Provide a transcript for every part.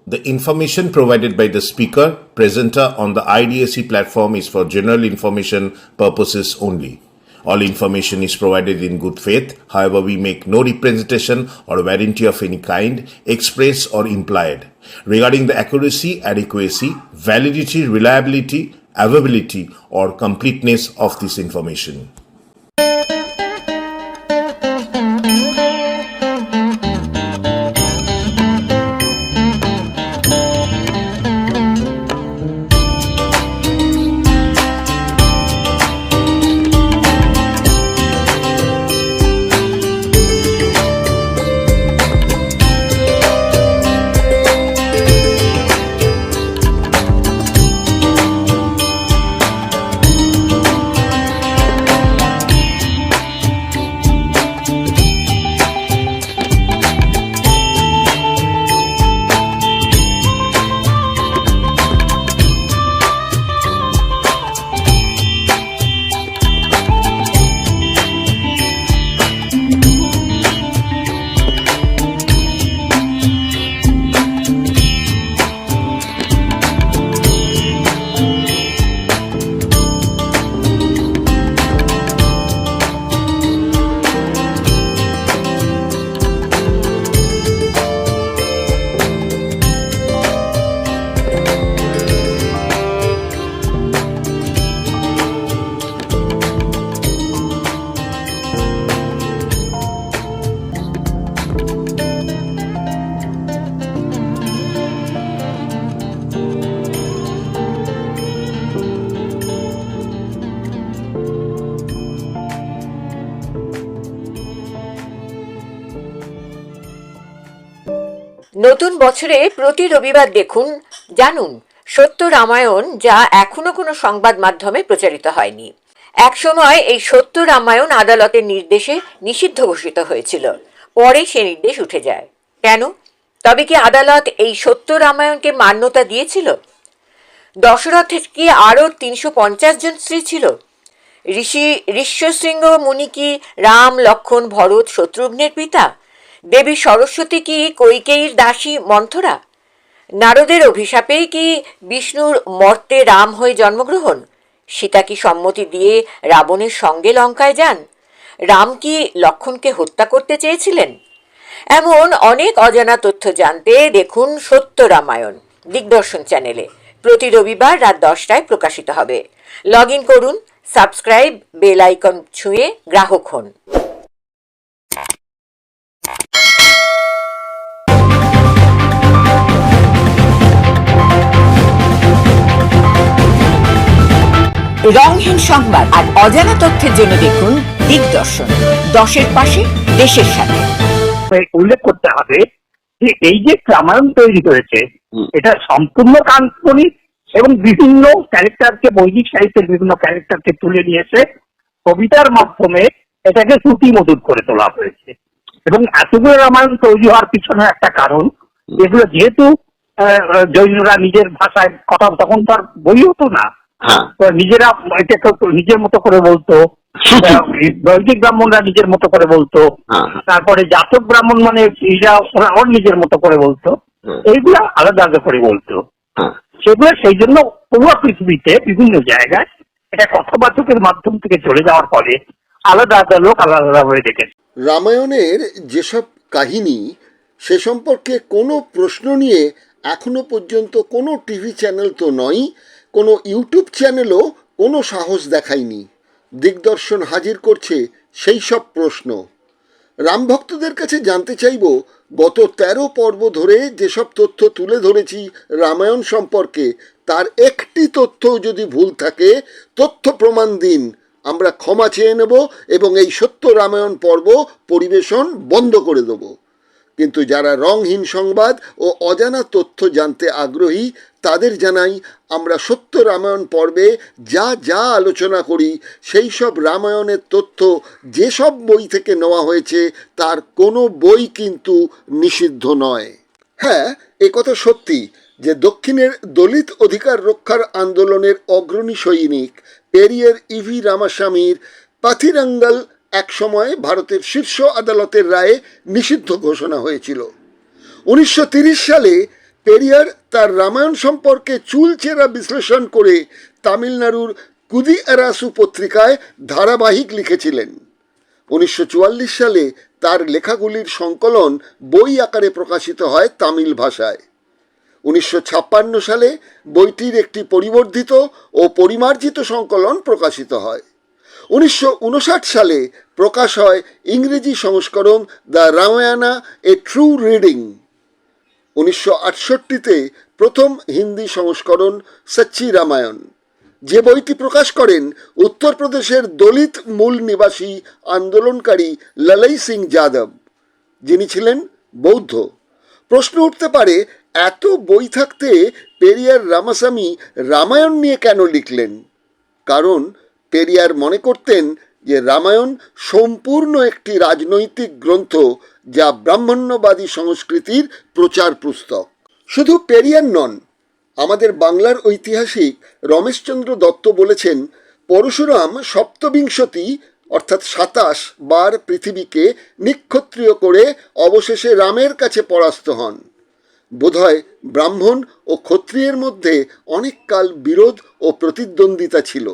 The information provided by the speaker, presenter on the IDSC platform is for general information purposes only. All information is provided in good faith. However, we make no representation or warranty of any kind, express or implied, regarding the accuracy, adequacy, validity, reliability, availability, or completeness of this information. নতুন বছরে প্রতি রবিবার দেখুন, জানুন সত্য রামায়ণ, যা এখনো কোনো সংবাদ মাধ্যমে প্রচারিত হয়নি। একসময় এই সত্য রামায়ণ আদালতের নির্দেশে নিষিদ্ধ ঘোষিত হয়েছিল, পরে সে নির্দেশ উঠে যায়। কেন? তবে কি আদালত এই সত্য রামায়ণকে মান্যতা দিয়েছিল? দশরথের কি আরও 350 জন স্ত্রী ছিল? ঋষ্যশৃঙ্গ মুনি কি রাম, লক্ষ্মণ, ভরত, শত্রুঘ্নের পিতা? দেবী সরস্বতী কি কৈকেয়ীর দাসী মন্থরা? নারদের অভিশাপেই কি বিষ্ণুর মর্তে রাম হয়ে জন্মগ্রহণ? সীতা কি সম্মতি দিয়ে রাবণের সঙ্গে লঙ্কায় যান? রাম কি লক্ষ্মণকে হত্যা করতে চেয়েছিলেন? এমন অনেক অজানা তথ্য জানতে দেখুন সত্য রামায়ণ দিগদর্শন চ্যানেলে। প্রতি রবিবার রাত 10টায় প্রকাশিত হবে। লগ ইন করুন, সাবস্ক্রাইব, বেল আইকন ছুঁয়ে গ্রাহক হন। রংহীন সংবাদ আর অজানা তথ্যের জন্য দেখুন দিগদর্শন, 10-এর পাশে, দেশের সাথে। উল্লেখ করতে হবে যে এই যে রামায়ণ তৈরি হয়েছে এটা সম্পূর্ণ কাল্পনিক এবং বিভিন্ন ক্যারেক্টারকে, বৈদিক সাহিত্যের বিভিন্ন ক্যারেক্টারকে তুলে নিয়েছে কবিতার মাধ্যমে এটাকে শ্রুতিমধুর করে তোলা হয়েছে। এবং এতগুলো রামায়ণ তৈরি হওয়ার পিছনে একটা কারণ, এগুলো যেহেতু জৈনরা নিজের ভাষায় কথা, তখন তো আর বই হতো না, নিজেরা এটাকে নিজের মতো করে বলতো, বৈদিক ব্রাহ্মণরা নিজের মতো করে বলতো, তারপরে জাতক ব্রাহ্মণ মানে ওরা নিজের মতো করে বলতো, এইগুলা আলাদা আলাদা করে বলতো। সেগুলো সেই জন্য পুরো পৃথিবীতে বিভিন্ন জায়গায় এটা কথাবাচকের মাধ্যম থেকে চলে যাওয়ার ফলে আলাদা আলাদা লোক আলাদা আলাদা হয়ে দেখেছে। রামায়ণের যেসব কাহিনী, সে সম্পর্কে কোনো প্রশ্ন নিয়ে এখনো পর্যন্ত কোনো টিভি চ্যানেল তো নয়, কোনো ইউটিউব চ্যানেলও কোনো সাহস দেখায়নি। দিগদর্শন হাজির করছে সেই সব প্রশ্ন। রামভক্তদের কাছে জানতে চাইব, গত 13 পর্ব ধরে যেসব তথ্য তুলে ধরেছি রামায়ণ সম্পর্কে, তার একটি তথ্যও যদি ভুল থাকে তথ্য প্রমাণ দিন, আমরা ক্ষমা চেয়ে নেব এবং এই সত্য রামায়ণ পর্ব পরিবেশন বন্ধ করে দেব। কিন্তু যারা রংহীন সংবাদ ও অজানা তথ্য জানতে আগ্রহী, তাদের জানাই, আমরা সত্য রামায়ণ পর্বে যা যা আলোচনা করি সেই সব রামায়ণের তথ্য যেসব বই থেকে নেওয়া হয়েছে তার কোনো বই কিন্তু নিষিদ্ধ নয়। হ্যাঁ, একথা সত্যি যে দক্ষিণের দলিত অধিকার রক্ষার আন্দোলনের অগ্রণী সৈনিক পেরিয়ার ইভি রামাস্বামীর পাথিরাঙ্গাল একসময় ভারতের শীর্ষ আদালতের রায়ে নিষিদ্ধ ঘোষণা হয়েছিল। 1930 সালে পেরিয়ার তার রামায়ণ সম্পর্কে চুলচেরা বিশ্লেষণ করে তামিলনাড়ুর কুদি আরাসু পত্রিকায় ধারাবাহিক লিখেছিলেন। 1944 সালে তার লেখাগুলির সংকলন বই আকারে প্রকাশিত হয় তামিল ভাষায়। 1956 সালে বইটির একটি পরিবর্ধিত ও পরিমার্জিত সংকলন প্রকাশিত হয়। 1959 সালে প্রকাশ হয় ইংরেজি সংস্করণ the Ramayana a true reading. 1968-তে প্রথম হিন্দি সংস্করণ সচ্চি রামায়ণ, যে বইটি প্রকাশ করেন উত্তরপ্রদেশের দলিত মূল নিবাসী আন্দোলনকারী লালাই সিং যাদব, যিনি ছিলেন বৌদ্ধ। প্রশ্ন উঠতে পারে, এত বই থাকতে পেরিয়ার রামাস্বামী রামায়ণ নিয়ে কেন লিখলেন? কারণ পেরিয়ার মনে করতেন যে রামায়ণ সম্পূর্ণ একটি রাজনৈতিক গ্রন্থ, যা ব্রাহ্মণ্যবাদী সংস্কৃতির প্রচার পুস্তক। শুধু পেরিয়ার নন, আমাদের বাংলার ঐতিহাসিক রমেশচন্দ্র দত্ত বলেছেন, পরশুরাম সপ্তবিংশতি অর্থাৎ 27 বার পৃথিবীকে নিক্ষত্রিয় করে অবশেষে রামের কাছে পরাস্ত হন। বোধহয় ব্রাহ্মণ ও ক্ষত্রিয়ের মধ্যে অনেক কাল বিরোধ ও প্রতিদ্বন্দ্বিতা ছিল।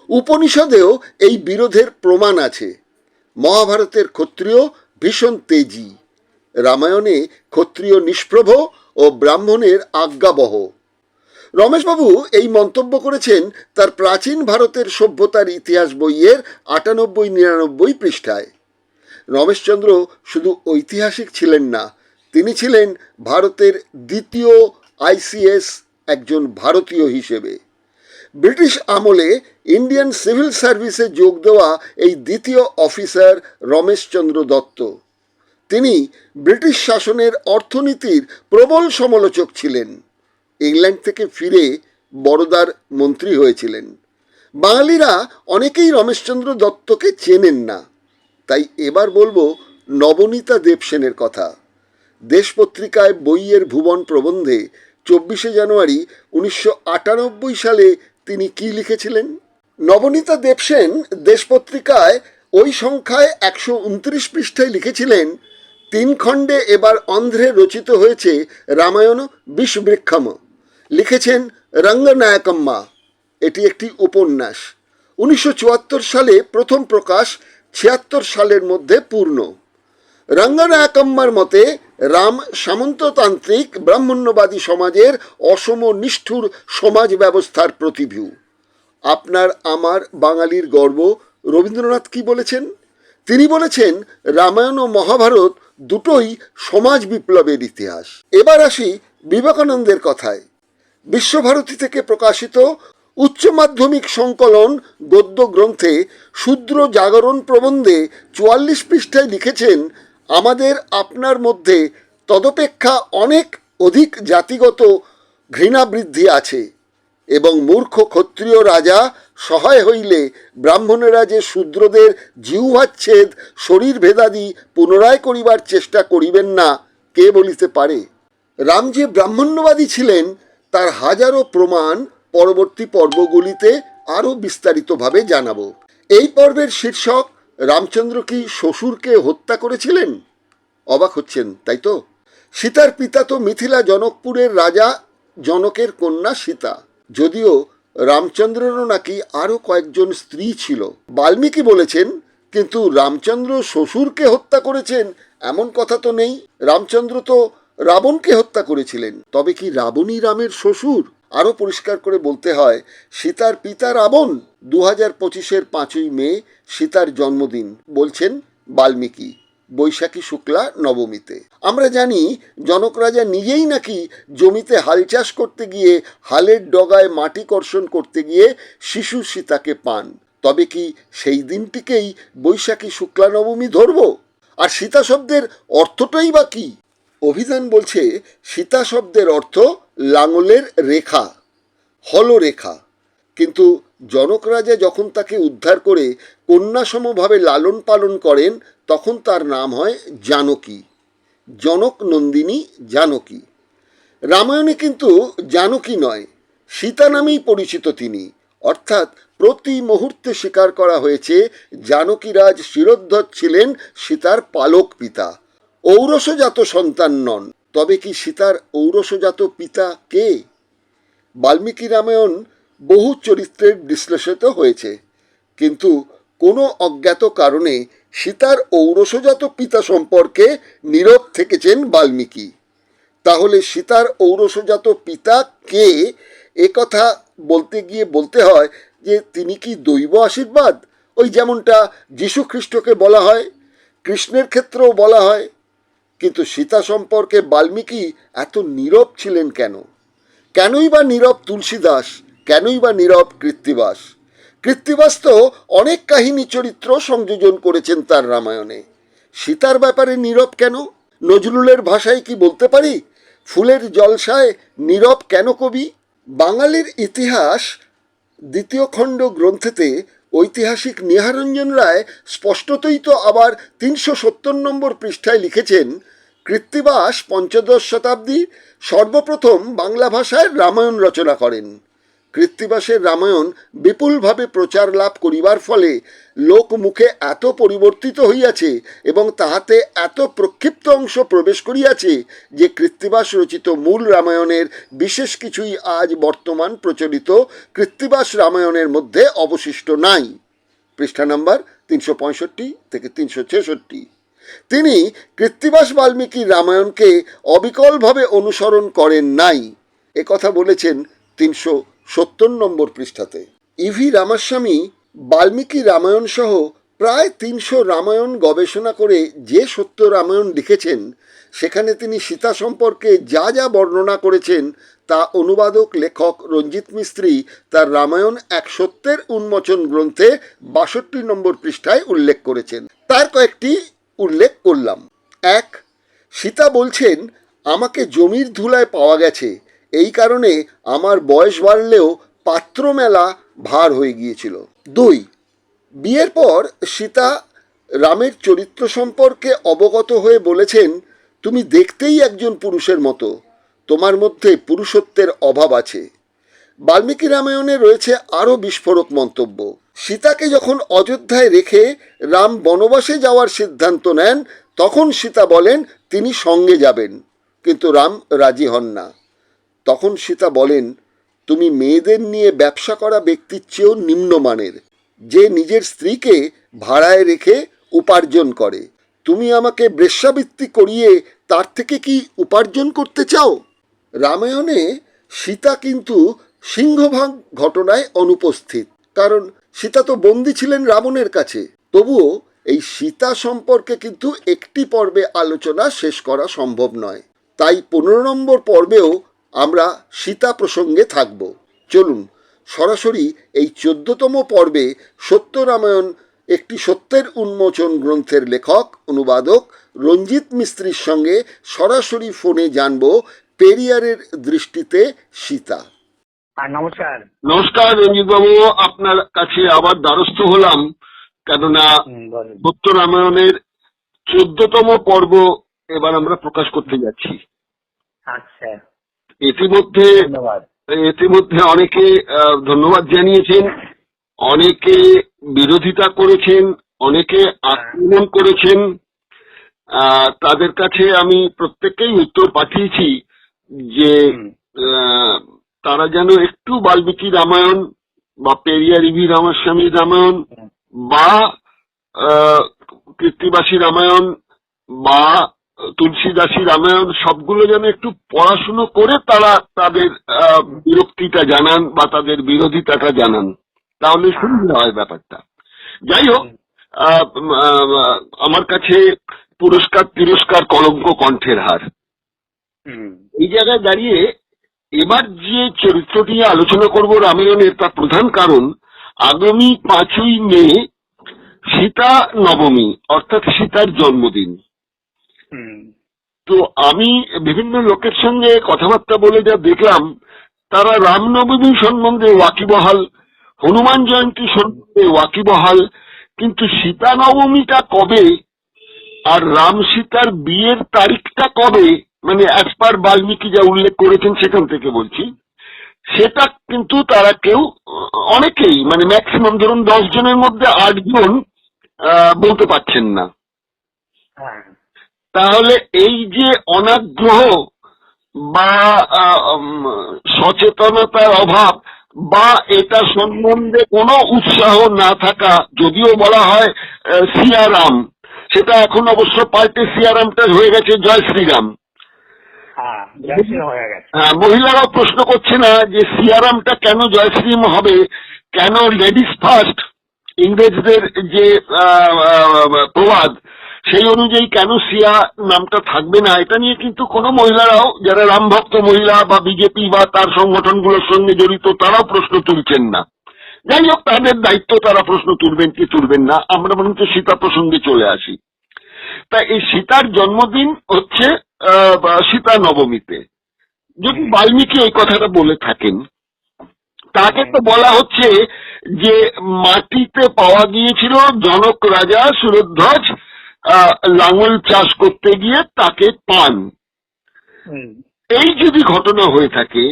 উপনিষদেও এই বিরোধের প্রমাণ আছে। মহাভারতের ক্ষত্রিয় ভীষণ তেজী, রামায়ণে ক্ষত্রিয় নিষ্প্রভ ও ব্রাহ্মণের আজ্ঞাবহ। রমেশবাবু এই মন্তব্য করেছেন তার প্রাচীন ভারতের সভ্যতার ইতিহাস বইয়ের 98-99 পৃষ্ঠায়। রমেশচন্দ্র শুধু ঐতিহাসিক ছিলেন না, তিনি ছিলেন ভারতের দ্বিতীয় আইসিএস একজন ভারতীয় হিসেবে। ব্রিটিশ আমলে ইন্ডিয়ান সিভিল সার্ভিসে যোগ দেওয়া এই দ্বিতীয় অফিসার রমেশচন্দ্র দত্ত। তিনি ব্রিটিশ শাসনের অর্থনীতির প্রবল সমালোচক ছিলেন। ইংল্যান্ড থেকে ফিরে বরোদার মন্ত্রী হয়েছিলেন। বাঙালিরা অনেকেই রমেশচন্দ্র দত্তকে চেনেন না, তাই এবার বলবো নবনীতা দেবসেনের কথা। দেশ পত্রিকায় বইয়ের ভুবন প্রবন্ধে 24শে জানুয়ারি 1998 সালে তিনি কি লিখেছিলেন? নবনীতা দেবসেন দেশ পত্রিকায় ওই সংখ্যায় 129 পৃষ্ঠায় লিখেছিলেন, 3 খণ্ডে এবার অন্ধ্রে রচিত হয়েছে রামায়ণ বিষবৃক্ষম। লিখেছেন রঙ্গনায়কম্মা। এটি একটি উপন্যাস। 1974 সালে প্রথম প্রকাশ, 76 সালের মধ্যে পূর্ণ। রঙ্গনায়কম্মার মতে রাম সামন্ততান্ত্রিক ব্রাহ্মণ্যবাদী সমাজের অসম নিষ্ঠুর সমাজ ব্যবস্থার প্রতিভূ। আপনার আমার বাঙালির গর্ব রবীন্দ্রনাথ কি বলেছেন? তিনি বলেছেন, রামায়ণ ও মহাভারত দুটোই সমাজ বিপ্লবের ইতিহাস। এবার আসি বিবেকানন্দের কথায়। বিশ্বভারতী থেকে প্রকাশিত উচ্চ মাধ্যমিক সংকলন গদ্য গ্রন্থে শূদ্র জাগরণ প্রবন্ধে 44 পৃষ্ঠায় লিখেছেন, আমাদের আপনার মধ্যে তদপেক্ষা অনেক অধিক জাতিগত ঘৃণা বৃদ্ধি আছে, এবং মূর্খ ক্ষত্রিয় রাজা সহায় হইলে ব্রাহ্মণেরা যে শূদ্রদের জিহ্বাচ্ছেদ শরীর ভেদাদি পুনরায় করিবার চেষ্টা করিবেন না, কে বলিতে পারে? রাম যে ব্রাহ্মণ্যবাদী ছিলেন তার হাজারো প্রমাণ পরবর্তী পর্বগুলিতে আরও বিস্তারিতভাবে জানাবো। এই পর্বের শীর্ষক, রামচন্দ্র কি শ্বশুরকে হত্যা করেছিলেন? অবাক হচ্ছেন, তাই তো? সীতার পিতা তো মিথিলা জনকপুরের রাজা জনকের কন্যা সীতা। যদিও রামচন্দ্রেরও নাকি আরও কয়েকজন স্ত্রী ছিল। বাল্মীকি বলেছেন, কিন্তু রামচন্দ্র শ্বশুরকে হত্যা করেছেন এমন কথা তো নেই। রামচন্দ্র তো রাবণকে হত্যা করেছিলেন। তবে কি রাবণই রামের শ্বশুর? আরও পরিষ্কার করে বলতে হয়, সীতার পিতা রাবণ। 2025-এর 5ই মে সীতার জন্মদিন, বলছেন বাল্মীকি, বৈশাখী শুক্লা নবমীতে। আমরা জানি জনক রাজা নিজেই নাকি জমিতে হাল চাষ করতে গিয়ে হালের ডগায় মাটি কর্ষণ করতে গিয়ে শিশু সীতাকে পান। তবে কি সেই দিনটিকেই বৈশাখী শুক্লা নবমী ধরব? আর সীতা শব্দের অর্থটাই বা কি? অভিধান বলছে, সীতা শব্দের অর্থ লাঙলের রেখা, হলরেখা। কিন্তু জনক রাজা যখন তাকে উদ্ধার করে কন্যাসমভাবে লালন পালন করেন, তখন তার নাম হয় জানকী, জনক নন্দিনী জানকী। রামায়ণে কিন্তু জানকী নয়, সীতা নামেই পরিচিত তিনি। অর্থাৎ প্রতি মুহূর্তে স্বীকার করা হয়েছে জানকীরাজ শিরোদ্ধত ছিলেন সীতার পালক পিতা, ঔরসজাত সন্তান নন। তবে কি সীতার ঔরসজাত পিতা কে? বাল্মীকি রামায়ণ বহু চরিত্রের বিশ্লেষিত হয়েছে, কিন্তু কোনো অজ্ঞাত কারণে সীতার ঔরসজাত পিতা সম্পর্কে নীরব থেকেছেন বাল্মীকি। তাহলে সীতার ঔরসজাত পিতা কে, একথা বলতে গিয়ে বলতে হয় যে তিনি কি দৈব আশীর্বাদ, ওই যেমনটা যীশু খ্রিস্টকে বলা হয়, কৃষ্ণের ক্ষেত্রেও বলা হয়। কিন্তু সীতা সম্পর্কে বাল্মীকি এত নীরব ছিলেন কেন? কেনই বা নীরব তুলসীদাস? কেনই বা নীরব কৃত্তিবাস? কৃত্তিবাস তো অনেক কাহিনী চরিত্র সংযোজন করেছেন তার রামায়ণে। সীতার ব্যাপারে নীরব কেন? নজরুলের ভাষায় কি বলতে পারি, ফুলের জলসায় নীরব কেন কবি? বাঙালির ইতিহাস দ্বিতীয় খণ্ড গ্রন্থেতে ঐতিহাসিক নিহারঞ্জন রায় স্পষ্টতই তো আবার ৩৭০ নম্বর পৃষ্ঠায় লিখেছেন, কৃত্তিবাস পঞ্চদশ শতাব্দী সর্বপ্রথম বাংলা ভাষায় রামায়ণ রচনা করেন। কৃত্তিবাসের রামায়ণ বিপুলভাবে প্রচার লাভ করিবার ফলে লোক মুখে এত পরিবর্তিত হইয়াছে এবং তাহাতে এত প্রক্ষিপ্ত অংশ প্রবেশ করিয়াছে যে কৃত্তিবাস রচিত মূল রামায়ণের বিশেষ কিছুই আজ বর্তমান প্রচলিত কৃত্তিবাস রামায়ণের মধ্যে অবশিষ্ট নাই। পৃষ্ঠা নম্বর ৩৬৫ থেকে ৩৬৬। তিনি কৃত্তিবাস বাল্মীকির রামায়ণকে অবিকলভাবে অনুসরণ করেন নাই, একথা বলেছেন ৩৭০ নম্বর পৃষ্ঠাতে। ইভি রামাস্বামী বাল্মীকি রামায়ণ সহ প্রায় ৩০০ রামায়ণ গবেষণা করে যে সত্য রামায়ণ লিখেছেন, সেখানে তিনি সীতা সম্পর্কে যা যা বর্ণনা করেছেন তা অনুবাদক লেখক রঞ্জিত মিস্ত্রি তার রামায়ণ এক সত্যের উন্মোচন গ্রন্থে ৬২ নম্বর পৃষ্ঠায় উল্লেখ করেছেন। তার কয়েকটি উল্লেখ করলাম। ১. সীতা বলছেন, আমাকে জমির ধুলায় পাওয়া গেছে, এই কারণে আমার বয়স বাড়লেও পাত্র মেলা ভার হয়ে গিয়েছিল। ২. বিয়ের পর সীতা রামের চরিত্র সম্পর্কে অবগত হয়ে বলেছেন, তুমি দেখতেই একজন পুরুষের মতো, তোমার মধ্যে পুরুষত্বের অভাব আছে। বাল্মীকি রামায়ণে রয়েছে আরও বিস্ফোরক মন্তব্য। সীতাকে যখন অযোধ্যায় রেখে রাম বনবাসে যাওয়ার সিদ্ধান্ত নেন, তখন সীতা বলেন তিনি সঙ্গে যাবেন, কিন্তু রাম রাজি হন না। তখন সীতা বলেন, তুমি মেয়েদের নিয়ে ব্যবসা করা ব্যক্তির চেয়েও নিম্নমানের, যে নিজের স্ত্রীকে ভাড়ায় রেখে উপার্জন করে। তুমি আমাকে বেশ্যাবৃত্তি করিয়ে তার থেকে কি উপার্জন করতে চাও? রামায়ণে সীতা কিন্তু সিংহভাগ ঘটনায় অনুপস্থিত, কারণ সীতা তো বন্দী ছিলেন রাবণের কাছে। তবুও এই সীতা সম্পর্কে কিন্তু একটি পর্বে আলোচনা শেষ করা সম্ভব নয়, তাই ১৫ নম্বর পর্বেও আমরা সীতা প্রসঙ্গে থাকব। চলুন সরাসরি এই ১৪তম পর্বে সত্য রামায়ণ একটি সত্যের উন্মোচন গ্রন্থের লেখক অনুবাদক রঞ্জিত মিস্ত্রির সঙ্গে সরাসরি ফোনে জানব পেরিয়ারের দৃষ্টিতে সীতা। নমস্কার। নমস্কার রঞ্জিত বাবু, আপনার কাছে আবার দ্বারস্থ হলাম, কেননা সত্য রামায়ণের ১৪তম পর্ব এবার আমরা প্রকাশ করতে যাচ্ছি। আচ্ছা, ইতিমধ্যে অনেকে ধন্যবাদ জানিয়েছেন, অনেকে বিরোধিতা করেছেন, অনেকে আক্রমণ করেছেন। তাদের কাছে আমি প্রত্যেককেই উত্তর পাঠিয়েছি যে তারা যেন একটু বাল্মীকি রামায়ণ বা পেরিয়ার ইভি রামাস্বামী রামায়ণ বা কৃত্তিবাসী রামায়ণ বা তুলসীদাসী রামায়ণ সবগুলো যেন একটু পড়াশুনো করে তারা তাদের বিরক্তিটা জানান বা তাদের বিরোধিতাটা জানান, তাহলে সুবিধা হয় ব্যাপারটা। যাই হোক, আমার কাছে পুরস্কার তিরস্কার কলঙ্ক কণ্ঠের হার। এই জায়গায় দাঁড়িয়ে এবার যে চরিত্রটি নিয়ে আলোচনা করব রামায়ণের, তার প্রধান কারণ আগামী ৫ই মে সীতা নবমী, অর্থাৎ সীতার জন্মদিন। তো আমি বিভিন্ন লোকের সঙ্গে কথাবার্তা বলে যা দেখলাম, তারা রামনবমী সম্বন্ধে ওয়াকিবহাল, হনুমান জয়ন্তী সম্বন্ধে ওয়াকিবহাল, কিন্তু সীতা নবমীটা কবে আর রাম সীতার বিয়ের তারিখটা কবে, মানে অ্যাজ পার বাল্মীকি যা উল্লেখ করেছেন সেখান থেকে বলছি, সেটা কিন্তু তারা কেউ, অনেকেই, মানে ম্যাক্সিমাম ধরুন 10 জনের মধ্যে 8 জন বলতে পারছেন না। তাহলে এই যে অনাগ্রহ বা সচেতনতার অভাব বা এটা সম্বন্ধে কোনো উৎসাহ না থাকা, যদিও বলা হয় সিয়ারাম, সেটা এখন অবশ্য পাল্টে সিয়ারামটা হয়ে গেছে জয় শ্রীরাম। হ্যাঁ, জয়শ্রী হয়ে গেছে। মহিলারাও প্রশ্ন করছে না যে সিয়ারামটা কেন জয়শ্রীম হবে, কেন লেডিস ফার্স্ট ইংরেজদের যে প্রবাদ সেই অনুযায়ী কেন সিয়া নামটা থাকবে না, এটা নিয়ে কিন্তু কোনো মহিলারাও যারা রামভক্ত মহিলা বা বিজেপি বা তার সংগঠনগুলোর সঙ্গে জড়িত তারাও প্রশ্ন তুলছেন না। যাই হোক, তাদের দায়িত্ব, তারা প্রশ্ন তুলবেন কি তুলবেন না। আমরা বরঞ্চ সীতা প্রসঙ্গে চলে আসি। তা এই সীতার জন্মদিন হচ্ছে সীতা নবমীতে। যদি বাল্মীকি এই কথাটা বলে থাকেন, তাকে তো বলা হচ্ছে যে মাটিতে পাওয়া গিয়েছিল জনক রাজা সুরধ্বজ লাঙল চাষ করতে গিয়ে তাকে পান। এই যদি ঘটনা হয়ে থাকে,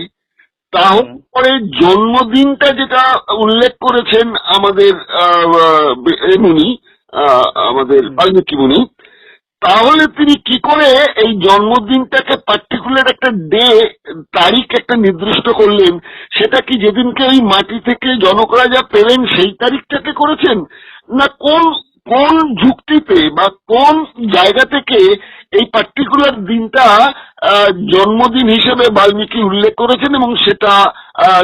তাহলে জন্মদিনটা যেটা উল্লেখ করেছেন আমাদের মুনি, আমাদের বাল্মীকি মুনি, তাহলে তিনি কি করে এই জন্মদিনটাকে পার্টিকুলার একটা ডে, তারিখ একটা নির্দিষ্ট করলেন? সেটা কি যেদিনকে এই মাটি থেকে জনক রাজা পেলেন সেই তারিখটাকে করেছেন, না কোন কোন যুক্তিতে বা কোন জায়গা থেকে এই পার্টিকুলার দিনটা জন্মদিন হিসেবে বাল্মীকি উল্লেখ করেছেন এবং সেটা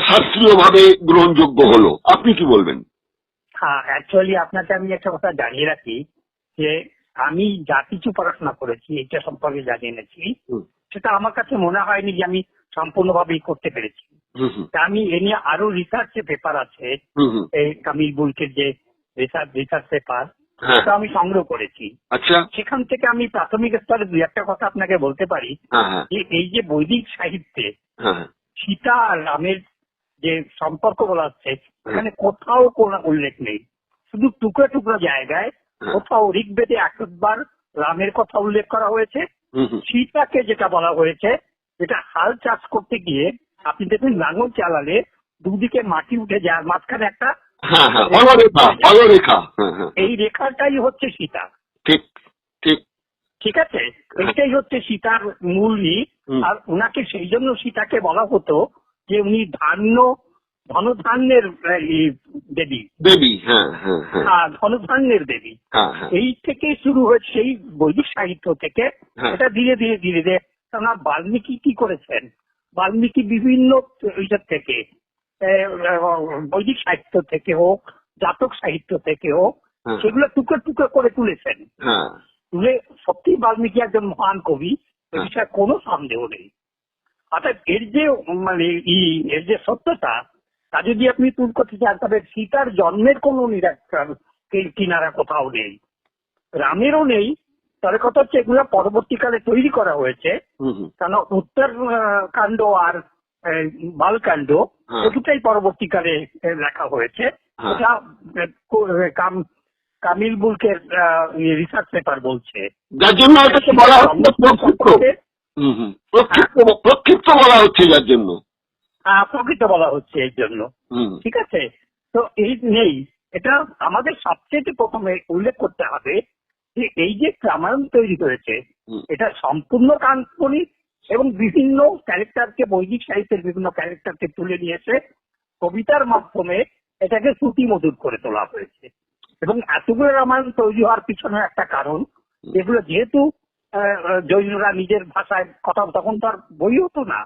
শাস্ত্রীয়ভাবে গ্রহণযোগ্য হলো? আপনি কি বলবেন? হ্যাঁ, অ্যাকচুয়ালি আপনাকে আমি একটা কথা জানিয়ে রাখি যে আমি যা কিছু পড়াশোনা করেছি এটা সম্পর্কে যা জেনেছি, সেটা আমার কাছে মনে হয়নি যে আমি সম্পূর্ণভাবেই করতে পেরেছি। তা আমি এ নিয়ে আরো রিসার্চে পেপার আছে, এই কামিল বুলকের যে রিসার্চ পেপার, সেটা আমি সংগ্রহ করেছি। আচ্ছা, সেখান থেকে আমি প্রাথমিক স্তরে দুই একটা কথা আপনাকে বলতে পারি যে এই যে বৈদিক সাহিত্যে সীতা আর রামের যে সম্পর্ক বলা হচ্ছে, এখানে কোথাও কোনো উল্লেখ নেই। শুধু টুকরো টুকরো জায়গায় কোথাও ঋগ্বেদে একবার রামের কথা উল্লেখ করা হয়েছে, সীতাকে যেটা বলা হয়েছে, যেটা হাল চাষ করতে গিয়ে আপনি দেখুন লাঙল চালালে দুদিকে মাটি উঠে যায়, মাঝখানে একটা এই রেখাটাই হচ্ছে সীতা। ঠিক ঠিক ঠিক আছে, এইটাই হচ্ছে সীতার মূল নীতি। আর উনাকে সেই জন্য সীতাকে বলা হতো যে উনি ধনধান্যের দেবী। ধনধান্যের দেবী। এই থেকে শুরু হয়েছে, সেই বৈদিক সাহিত্য থেকে এটা ধীরে ধীরে ধীরে ধীরে। কেননা বাল্মীকি কি করেছেন, বাল্মীকি বিভিন্ন থেকে বৈদিক সাহিত্য থেকে হোক, জাতক সাহিত্য থেকে হোক, সেগুলো টুকরো টুকরো করে তুলেছেন। তুলে সত্যি বাল্মীকি একজন মহান কবি, এ বিষয়ে কোনো সন্দেহ নেই। অর্থাৎ এর যে এর যে সত্যতা, তা যদি আপনি তুল করতে চান, তবে সীতার জন্মের কোনো কিনারা কোথাও নেই, রামেরও নেই। তবে কথা হচ্ছে এগুলো পরবর্তীকালে তৈরি করা হয়েছে, কারণ উত্তর কাণ্ড আর বালকাণ্ড দুটাই পরবর্তীকালে লেখা হয়েছে। এটা কামিল বুলকের রিসার্চ পেপার বলছে, যার জন্য প্রক্ষিপ্ত বলা হচ্ছে, যার জন্য প্রকৃত বলা হচ্ছে এই জন্য। ঠিক আছে, তো এই নেই, এটা আমাদের সবচেয়ে প্রথমে উল্লেখ করতে হবে যে এই যে রামায়ণ তৈরি হয়েছে, এটা সম্পূর্ণ কাল্পনিক এবং বিভিন্ন ক্যারেক্টারকে, বৈদিক সাহিত্যের বিভিন্ন ক্যারেক্টারকে তুলে নিয়েছে কবিতার মাধ্যমে, এটাকে শ্রুতিমধুর করে তোলা হয়েছে। এবং এতগুলো রামায়ণ তৈরি হওয়ার পিছনে একটা কারণ, যেগুলো যেহেতু জৈনরা নিজের ভাষায় কথা, তখন তো আর বই হতো না,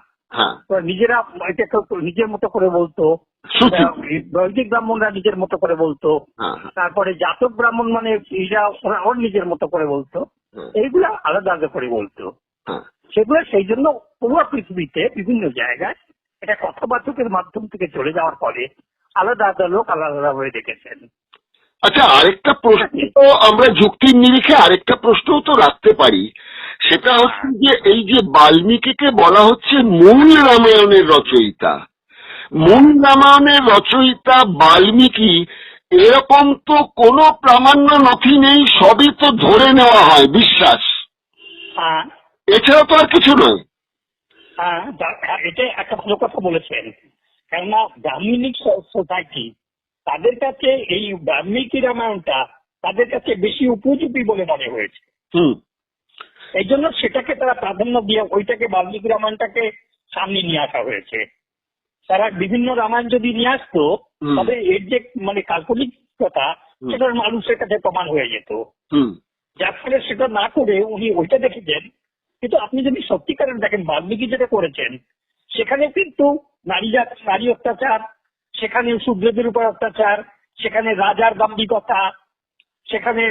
নিজেরা এটাকে নিজের মতো করে বলতো, বৈদিক ব্রাহ্মণরা নিজের মতো করে বলতো, তারপরে জাতক ব্রাহ্মণ মানে ওর নিজের মতো করে বলতো, এইগুলা আলাদা আলাদা করে বলতো। সেগুলো সেই জন্য পুরো পৃথিবীতে বিভিন্ন জায়গায় এটা কথাবাচকের মাধ্যম থেকে চলে যাওয়ার পরে আলাদা আলাদা লোক আলাদা আলাদা হয়ে দেখেছেন। আচ্ছা, আরেকটা প্রশ্ন তো আমরা যুক্তির নিরিখে আরেকটা প্রশ্নও তো রাখতে পারি, সেটা হচ্ছে যে এই যে বাল্মীকিকে বলা হচ্ছে মূল রামায়ণের রচয়িতা, মূল রামায়ণের রচয়িতা বাল্মীকি, এরকম তো কোনো প্রামাণ্য নথি নেই, সবই তো ধরে নেওয়া হয়, বিশ্বাস, এছাড়া তো আর কিছু নয়। এটা একটা ভালো কথা বলেছেন, কেননা ব্রাহ্মণিক সোসাইটি, তাদের কাছে এই বাল্মীকি রামায়ণটা তাদের কাছে বেশি উপযোগী বলে মনে হয়েছে। এই জন্য সেটাকে তারা প্রাধান্য দিয়ে ওইটাকে বাল্মীকি রামায়ণটাকে সামনে নিয়ে আসা হয়েছে। তারা বিভিন্ন রামায়ণ যদি নিয়ে আসতো তবে এর যে মানে কাল্পনিকতা সেটা মানুষের কাছে প্রমাণ হয়ে যেত। যার ফলে সেটা না করে উনি ওইটা দেখেছেন। কিন্তু আপনি যদি সত্যিকারের দেখেন বাল্মীকি যেটা করেছেন সেখানে কিন্তু নারী অত্যাচার, সেখানে শূদ্রদের উপর অত্যাচার, সেখানে রাজার দাম্ভিকতা, সেখানে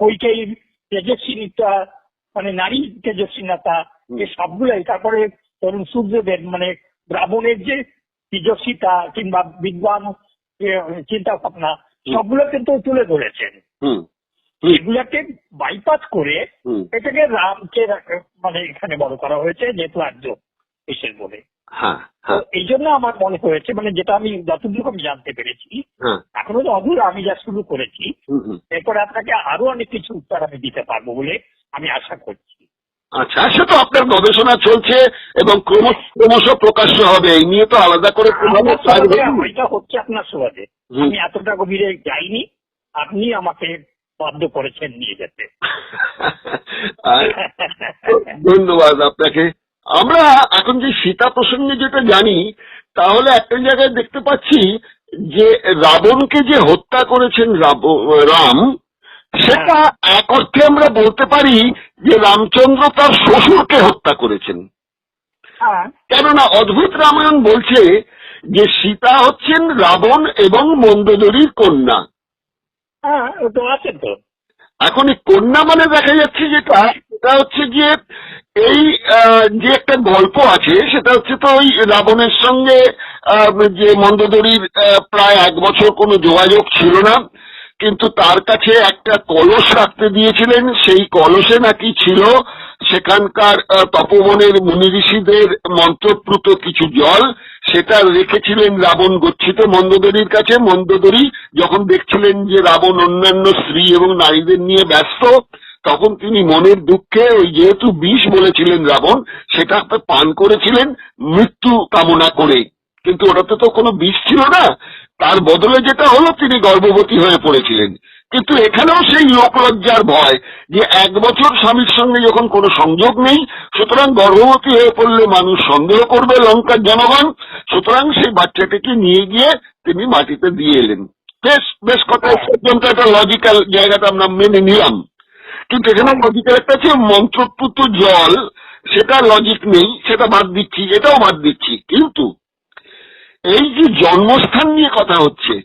কৈকেয়ীর তেজস্বিনীতা, মানে নারী তেজস্বিনতা, এই সবগুলাই, তারপরে ধরুন সূর্যদেব মানে রাবণের যে তেজস্বিতা কিংবা বিদ্বান চিন্তা ভাবনা সবগুলো কিন্তু তুলে ধরেছেন। এগুলাকে বাইপাস করে এটাকে রামকে মানে এখানে বড় করা হয়েছে যেহেতু আর্য এসের বলে। এই জন্য আমার মনে হয়েছে, মানে যেটা আমি যতটুকু আমি জানতে পেরেছি, এখনো তো অধুর আমি যা শুরু করেছি, এরপরে আপনাকে আরো অনেক কিছু উত্তর আমি দিতে পারবো বলে আমি আশা করছি। আচ্ছা, সে তো আপনার গবেষণা চলছে এবং ক্রমশ প্রকাশ্য হবে, এই নিয়ে তো আলাদা করে ওইটা হচ্ছে আপনার সুবাদে। আমি এতটা গভীরে যাইনি, আপনি আমাকে বাধ্য করেছেন নিয়ে যেতে। ধন্যবাদ আপনাকে। আমরা এখন যে সীতা প্রসঙ্গে যেটা জানি, তাহলে একটা জায়গায় দেখতে পাচ্ছি যে রাবণকে যে হত্যা করেছেন রাম, সেটা এক অর্থে আমরা বলতে পারি যে রামচন্দ্র তার শ্বশুরকে হত্যা করেছেন। কেননা অদ্ভুত রামায়ণ বলছে যে সীতা হচ্ছেন রাবণ এবং মন্দোদরীর কন্যা। তো আছে তো। এখন এই কন্যা মানে দেখা যাচ্ছে যেটা, সেটা হচ্ছে যে এই যে একটা গল্প আছে সেটা হচ্ছে তো ওই রাবণের সঙ্গে যে মন্দোদরীর প্রায় 1 বছর কোনো যোগাযোগ ছিল না, কিন্তু তার কাছে একটা কলস রাখতে দিয়েছিলেন। সেই কলসে নাকি ছিল সেখানকার তপবনের মুনি ঋষিদের মন্ত্রপ্রুত কিছু জল। সেটা রেখেছিলেন রাবণ গচ্ছিত মন্দোদরীর কাছে। মন্দোদরী যখন দেখছিলেন যে রাবণ অন্যান্য স্ত্রী এবং নারীদের নিয়ে ব্যস্ত, তখন তিনি মনের দুঃখে ওই যেহেতু বিষ বলেছিলেন রাবণ, সেটা পান করেছিলেন মৃত্যু কামনা করে। কিন্তু ওটাতে তো কোনো বিষ ছিল না, তার বদলে যেটা হলো তিনি গর্ভবতী হয়ে পড়েছিলেন। কিন্তু এখানেও সেই লোকলজ্জার ভয় যে 1 বছর স্বামীর সঙ্গে যখন কোনো সংযোগ নেই, সুতরাং গর্ভবতী হয়ে পড়লে মানুষ সন্দেহ করবে লঙ্কার জনগণ, সুতরাং সেই বাচ্চাটিকে নিয়ে গিয়ে তিনি মাটিতে দিয়ে এলেন। বেশ কথা পর্যন্ত একটা লজিক্যাল জায়গাটা আমরা মেনে নিলাম, কিন্তু এখানে লজিক্যাল একটা আছে মন্ত্রপ্রুত জল, সেটা লজিক নেই, সেটা বাদ দিচ্ছি, এটাও বাদ দিচ্ছি। কিন্তু এই যে জন্মস্থান নিয়ে কথা হচ্ছে,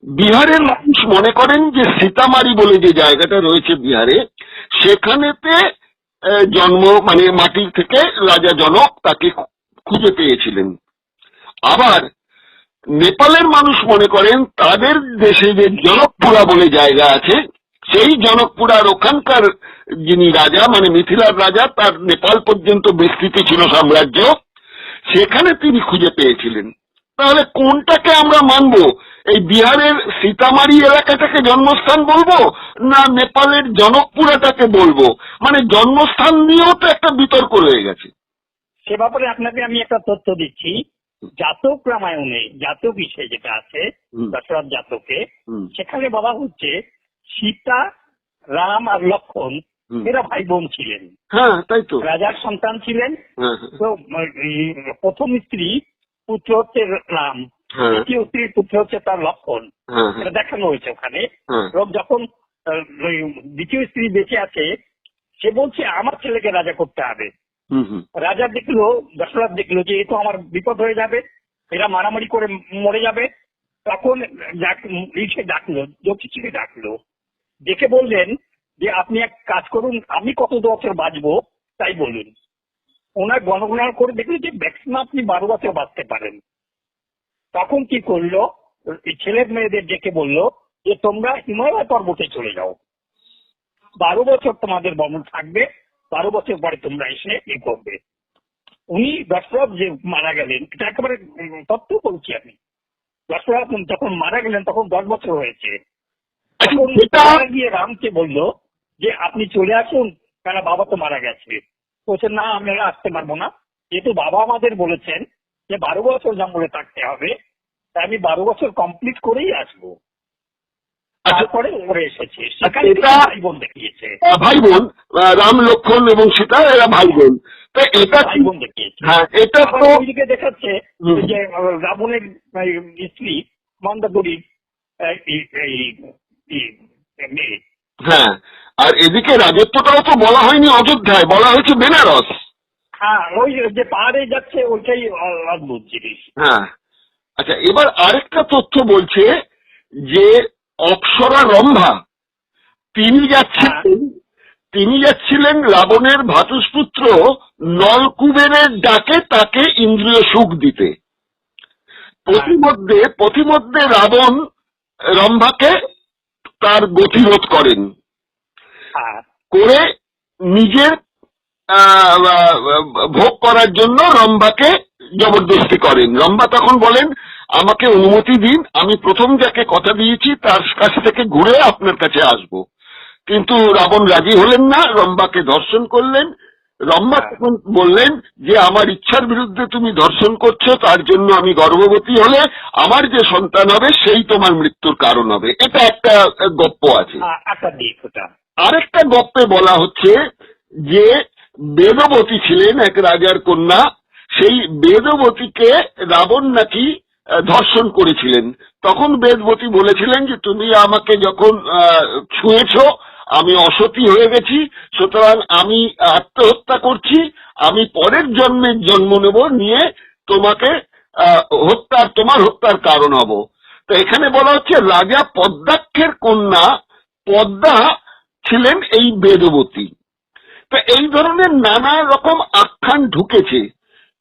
বিহারের মানুষ মনে করেন যে সীতামারি বলে যে জায়গাটা রয়েছে বিহারে, সেখানেতে জন্ম মানে মাটির থেকে রাজা জনক তাকে খুঁজে পেয়েছিলেন। আবার নেপালের মানুষ মনে করেন তাদের দেশে যে জনকপুরা বলে জায়গা আছে, সেই জনকপুরার ওখানকার যিনি রাজা মানে মিথিলার রাজা, তার নেপাল পর্যন্ত বিস্তৃতি ছিল সাম্রাজ্য, সেখানে তিনি খুঁজে পেয়েছিলেন। তাহলে কোনটাকে আমরা মানব? এই বিহারের সীতামারি এলাকাটাকে জন্মস্থান বলবো না নেপালের জনকপুরাটাকে বলবো? মানে জন্মস্থান নিয়েও তো একটা বিতর্ক রয়ে গেছে। সে ব্যাপারে আপনাকে আমি একটা তথ্য দিচ্ছি। জাতক রামায়ণে জাতক বিষয় যেটা আছে দশরথ জাতকে, সেখানে বলা হচ্ছে সীতা, রাম আর লক্ষণ এরা ভাই বোন ছিলেন। হ্যাঁ, তাই তো, রাজার সন্তান ছিলেন। তো প্রথম স্ত্রী পুত্র হচ্ছে রাম, দ্বিতীয় স্ত্রীর পুত্র হচ্ছে তার লক্ষণ, এটা দেখানো হয়েছে ওখানে। এবং যখন দ্বিতীয় স্ত্রী বেঁচে আছে, সে বলছে আমার ছেলেকে রাজা করতে হবে। রাজা দেখলো, দশরথ দেখলো যে এ তো আমার বিপদ হয়ে যাবে, এরা মারামারি করে মরে যাবে। তখন ডাকলো, জ্যোতিষীকে ডাকলো, ডেকে বললেন যে আপনি এক কাজ করুন, আমি কত বছর বাঁচবো তাই বলুন। ওনার গণগণনা করে দেখলো যে ম্যাক্সিমাম আপনি 12 বছর বাঁচতে পারেন। তখন কি করলো, ছেলে মেয়েদের ডেকে বললো যে তোমরা হিমালয় পর্বতে চলে যাও, 12 বছর তোমাদের বমন থাকবে, 12 বছর পরে তোমরা এসে এ করবে। উনি দশরথ যে মারা গেলেন, এটা একেবারে তথ্য বলছি আমি, দশরথ যখন মারা গেলেন তখন 10 বছর হয়েছে। তখন গিয়ে রামকে বললো যে আপনি চলে আসুন, কেন বাবা তো মারা গেছে। বলছেন না, আমি আসতে পারবো না, যেহেতু বাবা আমাদের বলেছেন যে 12 বছর জঙ্গলে থাকতে হবে, তাই আমি 12 বছর কমপ্লিট করেই আসবো। তারপরে ওরে এসেছে, সেখানে এটা- ভাই বোন দেখিয়েছে, ভাই বোন, রাম লক্ষণ এবং সীতা এরা ভাই বোন। তো এটা ভাই বোন দেখিয়েছে। হ্যাঁ, এটা আবার তো ওইদিকে দেখাচ্ছে হুম। যে রাবণের স্ত্রী মন্দাদরীর মেয়ে। হ্যাঁ, আর এদিকে রাজত্বটাও তো বলা হয়নি অযোধ্যায়, বলা হয়েছে বেনারস। হ্যাঁ, ওই যে পাহাড়ে যাচ্ছে ওইটাই অদ্ভুত জিনিস। হ্যাঁ, আচ্ছা, এবার আরেকটা তথ্য বলছে যে অপ্সরা রম্ভা তিনি যাচ্ছিলেন রাবণের ভ্রাতুষ্পুত্র নলকুবেরের ডাকে তাকে ইন্দ্রিয় সুখ দিতে। পথিমধ্যে রাবণ রম্ভাকে তার গতিরোধ করেন, হ্যাঁ, করে নিজের ভোগ করার জন্য রম্ভাকে জবরদস্তি করেন। রম্ভা তখন বলেন, আমাকে অনুমতি দিন, আমি প্রথম যাকে কথা দিয়েছি তার কাছ থেকে ঘুরে আপনার কাছে আসব। কিন্তু রাবণ রাজি হলেন না, রম্ভাকে ধর্ষণ করলেন। রম্ভা তখন বললেন যে আমার ইচ্ছার বিরুদ্ধে তুমি ধর্ষণ করছো, তার জন্য আমি গর্ভবতী হলে আমার যে সন্তান হবে সেই তোমার মৃত্যুর কারণ হবে। এটা একটা গপ্প আছে। একটা দিক ওটা। আরেকটা গপ্পে বলা হচ্ছে যে বেদবতী ছিলেন এক রাজার কন্যা, সেই বেদবতীকে রাবণ নাকি ধর্ষণ করেছিলেন। তখন বেদবতী বলেছিলেন যে তুমি আমাকে যখন ছুঁয়েছ আমি অসতী হয়ে গেছি, সুতরাং আমি আত্মহত্যা করছি, আমি পরের জন্মের জন্ম নেব, নিয়ে তোমাকে তোমার হত্যার কারণ হব। তো এখানে বলা হচ্ছে রাজা পদ্মাক্ষের কন্যা পদ্মা ছিলেন এই বেদবতী। তো এই ধরনের নানা রকম আখ্যান ঢুকেছে,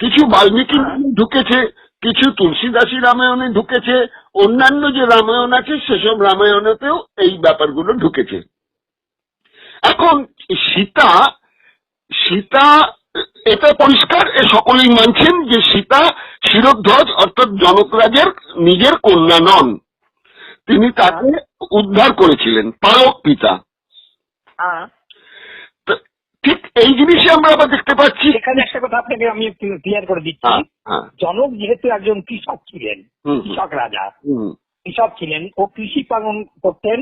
কিছু বাল্মীকি ঢুকেছে, কিছু তুলসীদাসী রামায়ণে ঢুকেছে, অন্যান্য যে রামায়ণ আছে সেসব রামায়ণেতেও এই ব্যাপারগুলো ঢুকেছে। এখন সীতা এটা পরিষ্কার, সকলেই মানছেন যে সীতা শিরোধ্বজ অর্থাৎ জনকরাজের নিজের কন্যা নন, তিনি তাকে উদ্ধার করেছিলেন, পালক পিতা। ঠিক এই জিনিসই আমরা আবার দেখতে পাচ্ছি। এখানে একটা কথা আপনাকে আমি একটু ক্লিয়ার করে দিচ্ছি। জনক যেহেতু একজন কৃষক ছিলেন, কৃষক রাজা, কৃষক ছিলেন, ও কৃষি পালন করতেন,